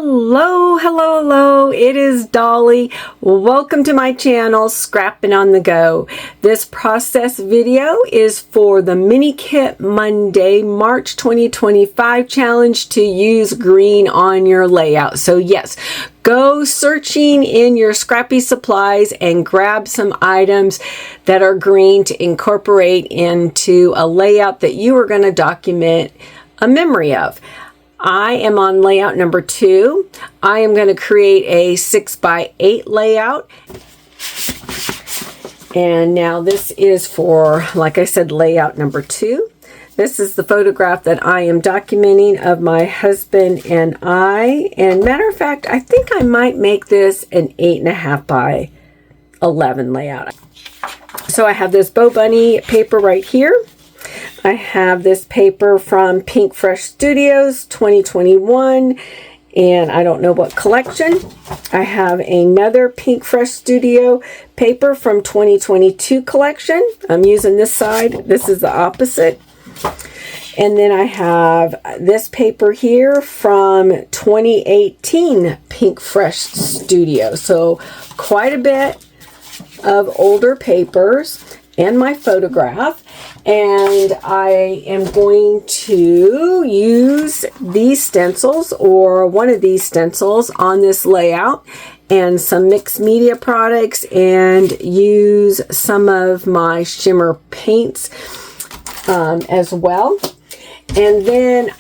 Hello. It is Dolly. Welcome to my channel, Scrapping on the Go. This process video is for the Mini Kit Monday, March 2025 challenge to use green on your layout. So yes, go searching in your scrappy supplies and grab some items that are green to incorporate into a layout that you are going to document a memory of. I am on layout number 2. I am going to create a 6x8 layout. And now this is for, like I said, layout number 2. This is the photograph that I am documenting of my husband and I. And matter of fact, I think I might make this an 8.5 by 11 layout. So I have this Bo Bunny paper right here. I have this paper from Pink Fresh Studios 2021, and I don't know what collection. I have another Pink Fresh Studio paper from 2022 collection. I'm using this side. This is the opposite. And then I have this paper here from 2018 Pink Fresh Studio. So quite a bit of older papers and my photograph. And I am going to use these stencils or one of these stencils on this layout and some mixed media products and use some of my shimmer paints as well. And then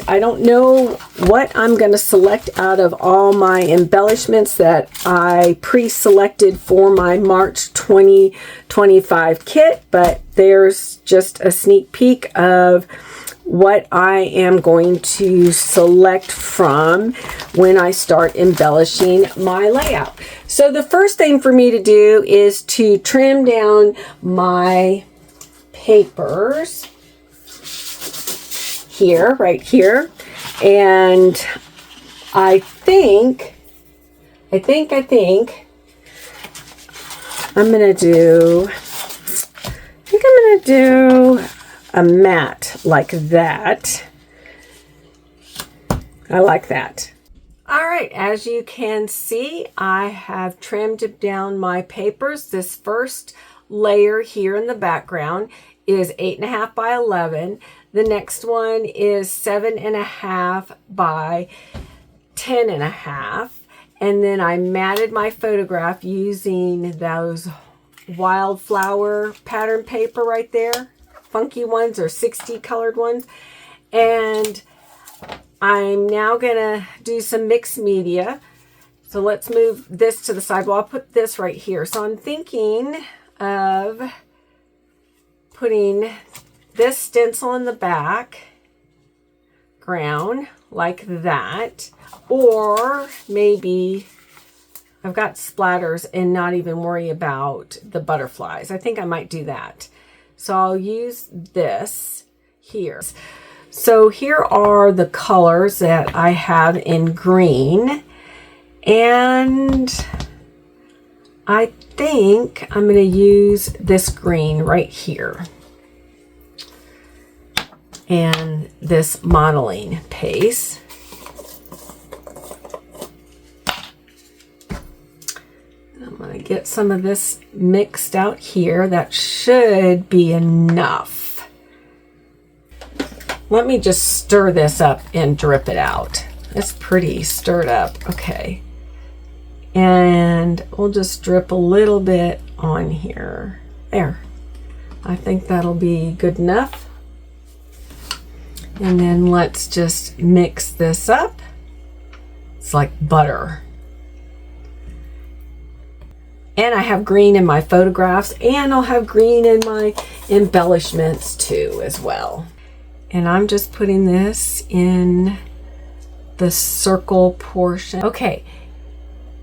I don't know what I'm going to select out of all my embellishments that I pre-selected for my March 2025 kit, but there's just a sneak peek of what I am going to select from when I start embellishing my layout. So the first thing for me to do is to trim down my papers here, right here, and I think I'm gonna do a mat like that. I like that. All right, as you can see, I have trimmed down my papers. This first layer here in the background is 8.5 by 11. The next one is 7.5 by 10.5. And then I matted my photograph using those wildflower pattern paper right there. Funky ones or 60 colored ones. And I'm now gonna do some mixed media. So let's move this to the side. Well, I'll put this right here. So I'm thinking of putting this stencil in the background like that, or maybe I've got splatters and not even worry about the butterflies. I think I might do that. So I'll use this here. So here are the colors that I have in green, and I think I'm going to use this green right here and this modeling paste. I'm going to get some of this mixed out here. That should be enough. Let me just stir this up and drip it out. It's pretty stirred up. Okay. And we'll just drip a little bit on here. There. I think that'll be good enough. And then let's just mix this up. It's like butter. And I have green in my photographs, and I'll have green in my embellishments too as well. And I'm just putting this in the circle portion. Okay,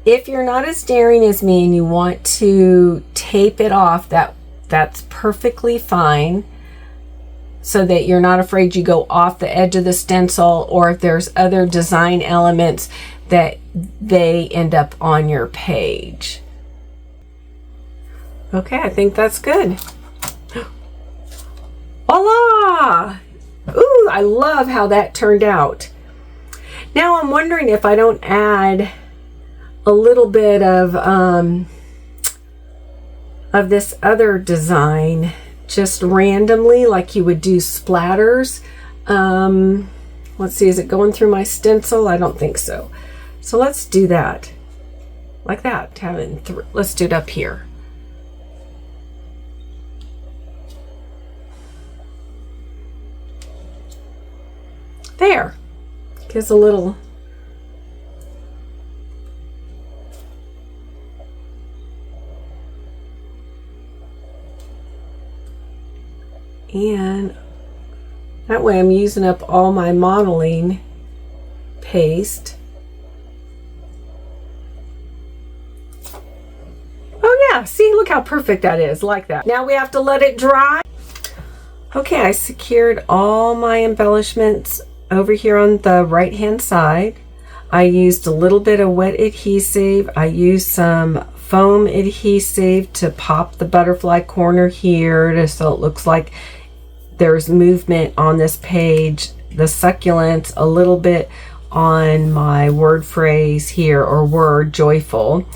if you're not as daring as me and you want to tape it off, that's perfectly fine, so that you're not afraid you go off the edge of the stencil, or if there's other design elements that they end up on your page. Okay, I think that's good. Voila! Ooh, I love how that turned out. Now I'm wondering if I don't add a little bit of this other design just randomly, like you would do splatters. Let's see, is it going through my stencil? I don't think so. So let's do that. Like that. Let's do it up here. There. Gives a little. And that way I'm using up all my modeling paste. Oh yeah, see, look how perfect that is, like that. Now we have to let it dry. Okay, I secured all my embellishments over here on the right hand side. I used a little bit of wet adhesive. I used some foam adhesive to pop the butterfly corner here so it looks like there's movement on this page. The succulents, a little bit on my word phrase here, or word, joyful.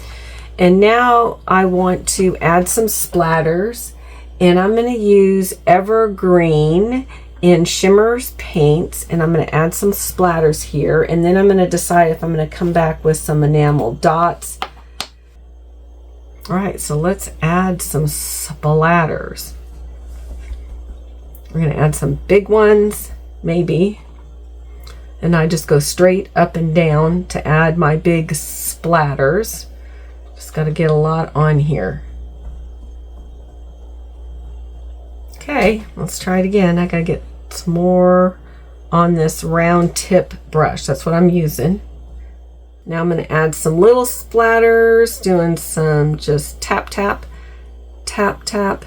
And now I want to add some splatters, and I'm going to use Evergreen in Shimmers paints, and I'm going to add some splatters here, and then I'm going to decide if I'm going to come back with some enamel dots. All right, so let's add some splatters. We're going to add some big ones, maybe, and I just go straight up and down to add my big splatters. Just got to get a lot on here. Okay, let's try it again. I got to get some more on this round tip brush. That's what I'm using. Now I'm going to add some little splatters, doing some just tap, tap, tap, tap.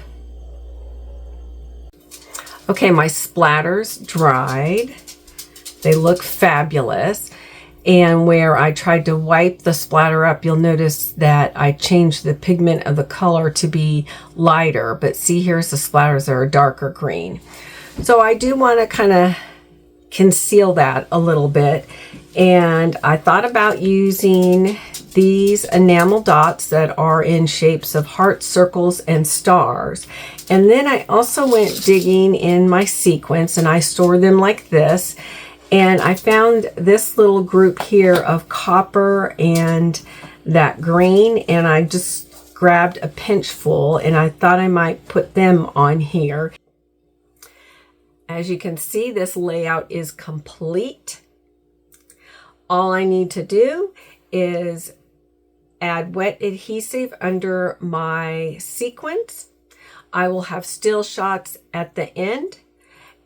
Okay, my splatters dried. They look fabulous. And where I tried to wipe the splatter up, you'll notice that I changed the pigment of the color to be lighter. But see, here's the splatters that are darker green. So I do want to kind of conceal that a little bit. And I thought about using these enamel dots that are in shapes of hearts, circles, and stars. And then I also went digging in my sequins, and I store them like this. And I found this little group here of copper and that green, and I just grabbed a pinch full, and I thought I might put them on here. As you can see, this layout is complete. All I need to do is add wet adhesive under my sequins. I will have still shots at the end,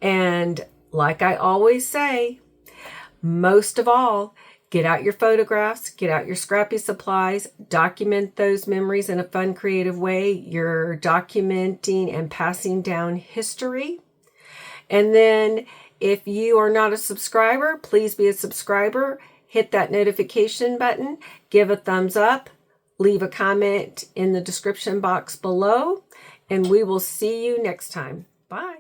and like I always say, most of all, get out your photographs, get out your scrappy supplies, document those memories in a fun, creative way. You're documenting and passing down history. And then if you are not a subscriber, please be a subscriber. Hit that notification button, give a thumbs up, leave a comment in the description box below, and we will see you next time. Bye.